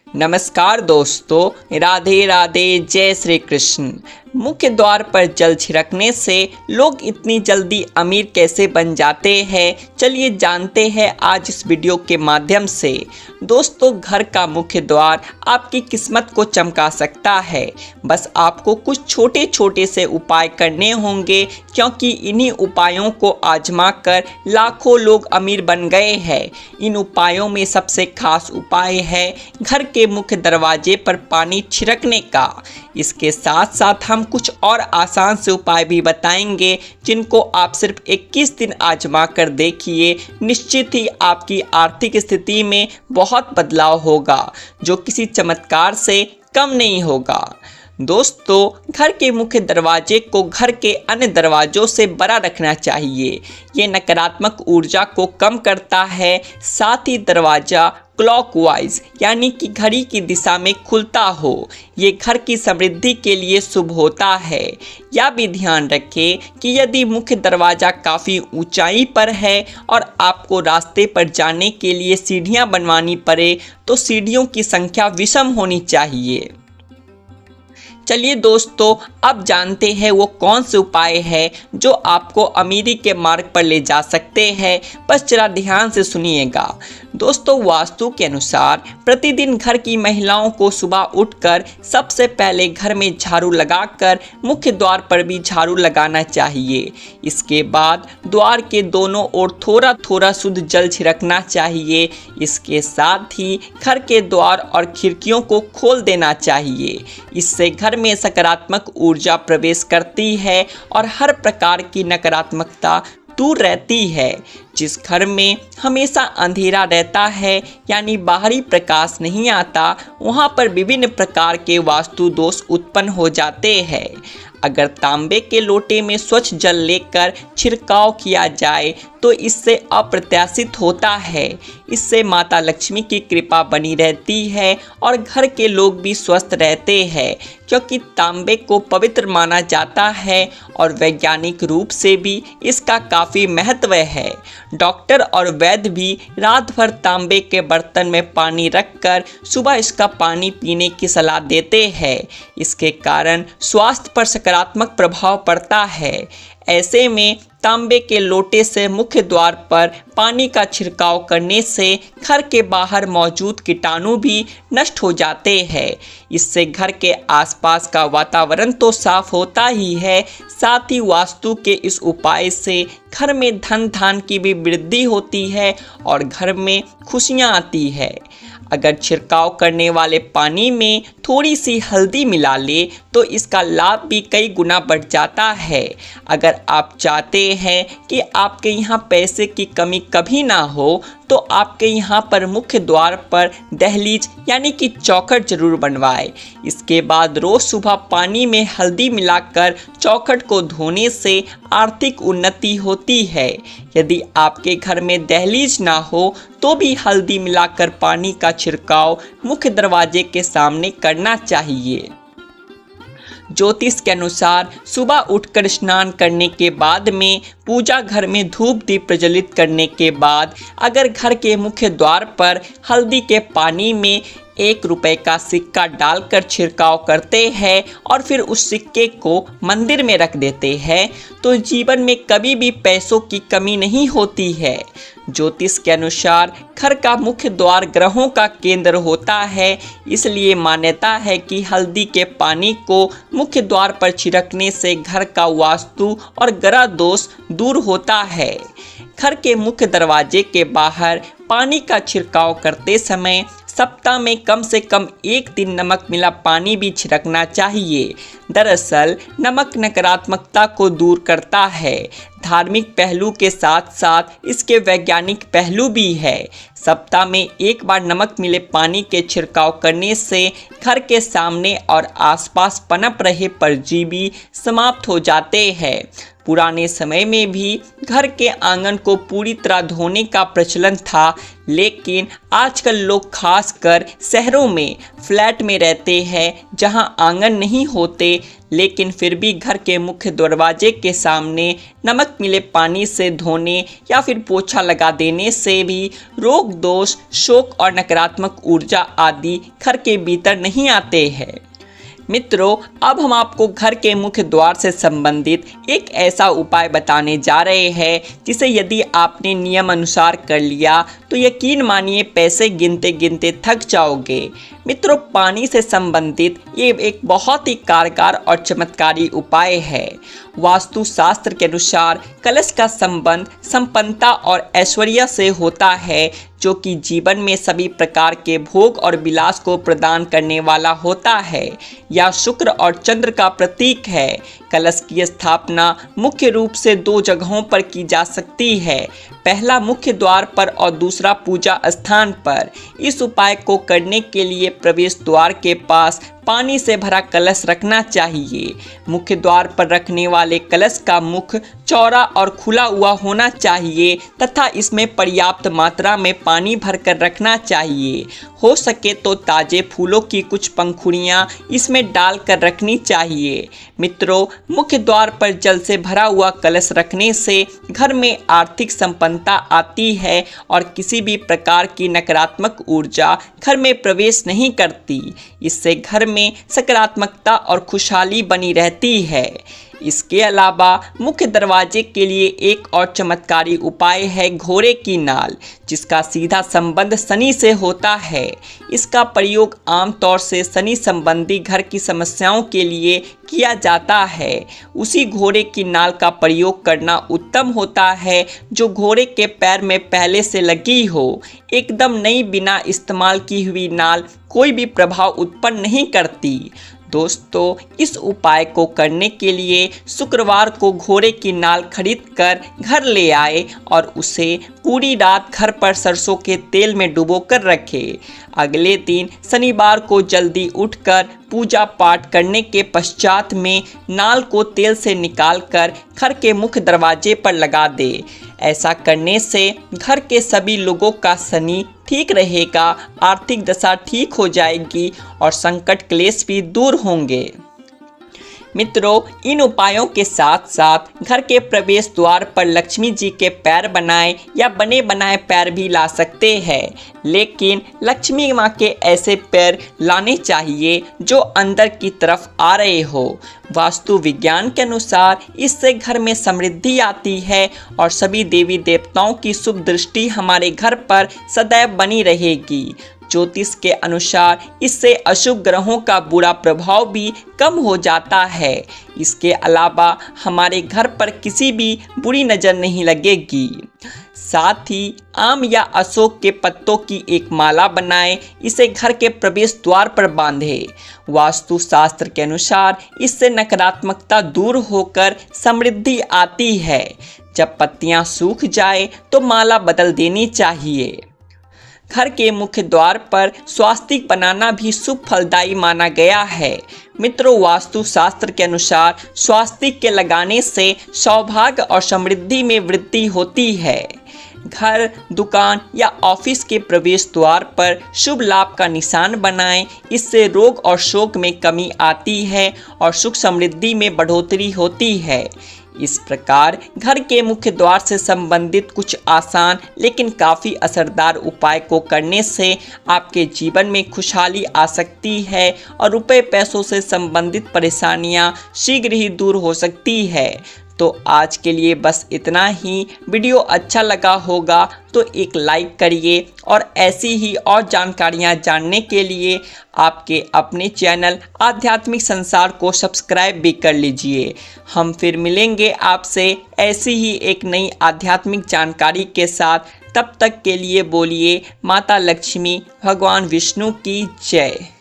नमस्कार दोस्तों, राधे राधे, जय श्री कृष्ण। मुख्य द्वार पर जल छिड़कने से लोग इतनी जल्दी अमीर कैसे बन जाते हैं, चलिए जानते हैं आज इस वीडियो के माध्यम से। दोस्तों, घर का मुख्य द्वार आपकी किस्मत को चमका सकता है। बस आपको कुछ छोटे छोटे से उपाय करने होंगे, क्योंकि इन्हीं उपायों को आजमा कर लाखों लोग अमीर बन गए हैं। इन उपायों में सबसे खास उपाय है घर के मुख्य दरवाजे पर पानी छिड़कने का। इसके साथ साथ हम कुछ और आसान से उपाय भी बताएंगे, जिनको आप सिर्फ 21 दिन आजमा कर देखिए। निश्चित ही आपकी आर्थिक स्थिति में बहुत बदलाव होगा, जो किसी चमत्कार से कम नहीं होगा। दोस्तों, घर के मुख्य दरवाजे को घर के अन्य दरवाजों से बड़ा रखना चाहिए। ये नकारात्मक ऊर्जा को कम करता है। साथ ही दरवाज़ा क्लॉकवाइज यानी कि घड़ी की दिशा में खुलता हो, ये घर की समृद्धि के लिए शुभ होता है। यह भी ध्यान रखें कि यदि मुख्य दरवाज़ा काफ़ी ऊंचाई पर है और आपको रास्ते पर जाने के लिए सीढ़ियां बनवानी पड़े, तो सीढ़ियों की संख्या विषम होनी चाहिए। चलिए दोस्तों, अब जानते हैं वो कौन से उपाय है जो आपको अमीरी के मार्ग पर ले जा सकते हैं। बस जरा ध्यान से सुनिएगा। दोस्तों, वास्तु के अनुसार प्रतिदिन घर की महिलाओं को सुबह उठकर सबसे पहले घर में झाड़ू लगाकर मुख्य द्वार पर भी झाड़ू लगाना चाहिए। इसके बाद द्वार के दोनों ओर थोड़ा थोड़ा शुद्ध जल छिड़कना चाहिए। इसके साथ ही घर के द्वार और खिड़कियों को खोल देना चाहिए। इससे घर में सकारात्मक ऊर्जा प्रवेश करती है और हर प्रकार की नकारात्मकता दूर रहती है। जिस घर में हमेशा अंधेरा रहता है, यानी बाहरी प्रकाश नहीं आता, वहाँ पर विभिन्न प्रकार के वास्तु दोष उत्पन्न हो जाते हैं। अगर तांबे के लोटे में स्वच्छ जल लेकर छिड़काव किया जाए तो इससे अप्रत्याशित होता है। इससे माता लक्ष्मी की कृपा बनी रहती है और घर के लोग भी स्वस्थ रहते हैं, क्योंकि तांबे को पवित्र माना जाता है और वैज्ञानिक रूप से भी इसका काफ़ी महत्व है। डॉक्टर और वैद्य भी रात भर तांबे के बर्तन में पानी रखकर सुबह इसका पानी पीने की सलाह देते हैं। इसके कारण स्वास्थ्य पर सकारात्मक प्रभाव पड़ता है। ऐसे में तांबे के लोटे से मुख्य द्वार पर पानी का छिड़काव करने से घर के बाहर मौजूद कीटाणु भी नष्ट हो जाते हैं। इससे घर के आसपास का वातावरण तो साफ होता ही है, साथ ही वास्तु के इस उपाय से घर में धन धान की भी वृद्धि होती है और घर में खुशियाँ आती है। अगर छिड़काव करने वाले पानी में थोड़ी सी हल्दी मिला ले तो इसका लाभ भी कई गुना बढ़ जाता है। अगर आप चाहते हैं कि आपके यहाँ पैसे की कमी कभी ना हो, तो आपके यहाँ पर मुख्य द्वार पर दहलीज यानी कि चौखट जरूर बनवाएं। इसके बाद रोज़ सुबह पानी में हल्दी मिलाकर चौखट को धोने से आर्थिक उन्नति होती है। यदि आपके घर में दहलीज ना हो तो भी हल्दी मिलाकर पानी का छिड़काव मुख्य दरवाजे के सामने करना चाहिए। ज्योतिष के अनुसार सुबह उठकर स्नान करने के बाद में पूजा घर में धूप दीप प्रज्वलित करने के बाद अगर घर के मुख्य द्वार पर हल्दी के पानी में 1 रुपए का सिक्का डालकर छिड़काव करते हैं और फिर उस सिक्के को मंदिर में रख देते हैं, तो जीवन में कभी भी पैसों की कमी नहीं होती है। ज्योतिष के अनुसार घर का मुख्य द्वार ग्रहों का केंद्र होता है, इसलिए मान्यता है कि हल्दी के पानी को मुख्य द्वार पर छिड़कने से घर का वास्तु और ग्रह दोष दूर होता है। घर के मुख्य दरवाजे के बाहर पानी का छिड़काव करते समय सप्ताह में कम से कम 1 दिन नमक मिला पानी भी छिड़कना चाहिए। दरअसल नमक नकारात्मकता को दूर करता है। धार्मिक पहलू के साथ साथ इसके वैज्ञानिक पहलू भी है। सप्ताह में 1 बार नमक मिले पानी के छिड़काव करने से घर के सामने और आसपास पनप रहे परजीवी समाप्त हो जाते हैं। पुराने समय में भी घर के आंगन को पूरी तरह धोने का प्रचलन था, लेकिन आजकल लोग खासकर शहरों में फ्लैट में रहते हैं जहां आंगन नहीं होते, लेकिन फिर भी घर के मुख्य दरवाजे के सामने नमक मिले पानी से धोने या फिर पोछा लगा देने से भी रोग दोष, शोक और नकारात्मक ऊर्जा आदि घर के भीतर नहीं आते हैं। मित्रों, अब हम आपको घर के मुख्य द्वार से संबंधित एक ऐसा उपाय बताने जा रहे हैं जिसे यदि आपने नियम अनुसार कर लिया तो यकीन मानिए पैसे गिनते गिनते थक जाओगे। मित्रों, पानी से संबंधित ये एक बहुत ही कारगर और चमत्कारी उपाय है। वास्तु शास्त्र के अनुसार कलश का संबंध संपन्नता और ऐश्वर्य से होता है, जो कि जीवन में सभी प्रकार के भोग और विलास को प्रदान करने वाला होता है। यह शुक्र और चंद्र का प्रतीक है। कलश की स्थापना मुख्य रूप से 2 जगहों पर की जा सकती है, पहला मुख्य द्वार पर और दूसरा पूजा स्थान पर। इस उपाय को करने के लिए प्रवेश द्वार के पास पानी से भरा कलश रखना चाहिए। मुख्य द्वार पर रखने वाले कलश का मुख चौड़ा और खुला हुआ होना चाहिए तथा इसमें पर्याप्त मात्रा में पानी भरकर रखना चाहिए। हो सके तो ताजे फूलों की कुछ पंखुड़ियां इसमें डालकर रखनी चाहिए। मित्रों, मुख्य द्वार पर जल से भरा हुआ कलश रखने से घर में आर्थिक संपन्नता आती है और किसी भी प्रकार की नकारात्मक ऊर्जा घर में प्रवेश नहीं करती। इससे घर में सकारात्मकता और खुशहाली बनी रहती है। इसके अलावा मुख्य दरवाजे के लिए एक और चमत्कारी उपाय है घोड़े की नाल, जिसका सीधा संबंध शनि से होता है। इसका प्रयोग आमतौर से शनि संबंधी घर की समस्याओं के लिए किया जाता है। उसी घोड़े की नाल का प्रयोग करना उत्तम होता है जो घोड़े के पैर में पहले से लगी हो। एकदम नई बिना इस्तेमाल की हुई नाल कोई भी प्रभाव उत्पन्न नहीं करती। दोस्तों, इस उपाय को करने के लिए शुक्रवार को घोड़े की नाल खरीदकर घर ले आए और उसे पूरी रात घर पर सरसों के तेल में डुबोकर रखें। अगले दिन शनिवार को जल्दी उठकर पूजा पाठ करने के पश्चात में नाल को तेल से निकालकर घर के मुख्य दरवाजे पर लगा दे। ऐसा करने से घर के सभी लोगों का शनि ठीक रहेगा, आर्थिक दशा ठीक हो जाएगी और संकट क्लेश भी दूर होंगे। मित्रों, इन उपायों के साथ साथ घर के प्रवेश द्वार पर लक्ष्मी जी के पैर बनाए या बने बनाए पैर भी ला सकते हैं, लेकिन लक्ष्मी माँ के ऐसे पैर लाने चाहिए जो अंदर की तरफ आ रहे हो। वास्तु विज्ञान के अनुसार इससे घर में समृद्धि आती है और सभी देवी देवताओं की शुभ दृष्टि हमारे घर पर सदैव बनी रहेगी। ज्योतिष के अनुसार इससे अशुभ ग्रहों का बुरा प्रभाव भी कम हो जाता है। इसके अलावा हमारे घर पर किसी भी बुरी नज़र नहीं लगेगी। साथ ही आम या अशोक के पत्तों की एक माला बनाएं, इसे घर के प्रवेश द्वार पर बांधें। वास्तु शास्त्र के अनुसार इससे नकारात्मकता दूर होकर समृद्धि आती है। जब पत्तियां सूख जाए तो माला बदल देनी चाहिए। घर के मुख्य द्वार पर स्वास्तिक बनाना भी शुभ फलदायी माना गया है। मित्रों, वास्तु शास्त्र के अनुसार स्वास्तिक के लगाने से सौभाग्य और समृद्धि में वृद्धि होती है। घर, दुकान या ऑफिस के प्रवेश द्वार पर शुभ लाभ का निशान बनाएं। इससे रोग और शोक में कमी आती है और सुख समृद्धि में बढ़ोतरी होती है। इस प्रकार घर के मुख्य द्वार से संबंधित कुछ आसान लेकिन काफ़ी असरदार उपाय को करने से आपके जीवन में खुशहाली आ सकती है और रुपए पैसों से संबंधित परेशानियां शीघ्र ही दूर हो सकती है। तो आज के लिए बस इतना ही। वीडियो अच्छा लगा होगा तो एक लाइक करिए और ऐसी ही और जानकारियां जानने के लिए आपके अपने चैनल आध्यात्मिक संसार को सब्सक्राइब भी कर लीजिए। हम फिर मिलेंगे आपसे ऐसी ही एक नई आध्यात्मिक जानकारी के साथ। तब तक के लिए बोलिए माता लक्ष्मी, भगवान विष्णु की जय।